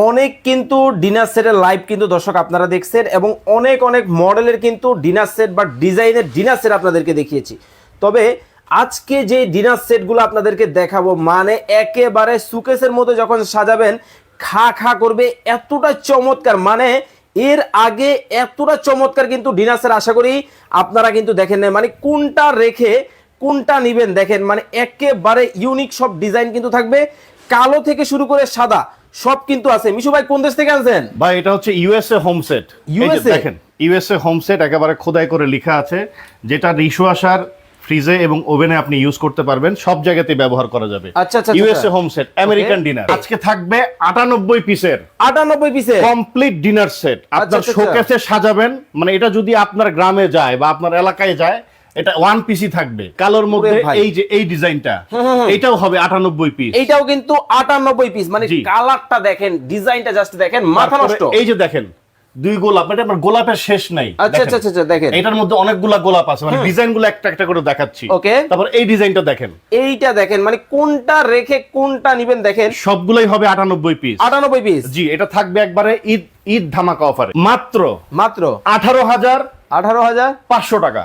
অনেক কিন্তু ডিনার সেটের লাইভ কিন্তু দর্শক আপনারা দেখছেন এবং অনেক অনেক মডেলের কিন্তু ডিনার সেট বা ডিজাইনের ডিনার সেট আপনাদেরকে দেখিয়েছি। তবে আজকে যে ডিনার সেটগুলো আপনাদেরকে দেখাবো মানে একেবারে সুকেসের মতো যখন সাজাবেন খা খা করবে, এতটা চমৎকার, মানে এর আগে এতটা চমৎকার কিন্তু ডিনার সেট আশা করি আপনারা কিন্তু দেখেন না। মানে কোনটা রেখে কোনটা নিবেন দেখেন, মানে একেবারে ইউনিক সব ডিজাইন কিন্তু থাকবে, কালো থেকে শুরু করে সাদা সব কিন্তু আছে। মিশু ভাই কোন দেশ থেকে আনছেন? ভাই এটা হচ্ছে ইউএসএ হোম সেট। USA? দেখেন ইউএসএ হোম সেট একেবারে খোদাই করে লেখা আছে, যেটা ডিশওয়াশার, ফ্রিজে এবং ওভেনে আপনি ইউজ করতে পারবেন, সব জায়গাতেই ব্যবহার করা যাবে। আচ্ছা আচ্ছা, USA home set American dinner. আজকে থাকবে 98 পিসের 98 পিসে কমপ্লিট ডিনার সেট। আপনার শোকেসে সাজাবেন, মানে এটা যদি আপনার গ্রামে যায় বা আপনার এলাকায় যায়, এটা ওয়ান পিসই থাকবে কালোর মধ্যে। এই যে এই ডিজাইনটা, এটাও হবে 98 পিস। এইটাও কিন্তু 98 পিস। মানে কালারটা দেখেন, ডিজাইনটা জাস্ট দেখেন, মাথা নষ্ট। এই যে দেখেন দুই গোলাপ, এটা আমার গোলাপের শেষ নাই। আচ্ছা আচ্ছা আচ্ছা, দেখেন এটার মধ্যে অনেকগুলা গোলাপ আছে, মানে ডিজাইনগুলো একটা একটা করে দেখাচ্ছি। ওকে, তারপর এই ডিজাইনটা দেখেন, এইটা দেখেন, মানে কোনটা রেখে কোনটা নেবেন দেখেন, সবগুলাই হবে 98 পিস। 98 পিস। জি, এটা থাকবে একবারে ঈদ ধামাকা অফারে মাত্র 18,500 টাকা।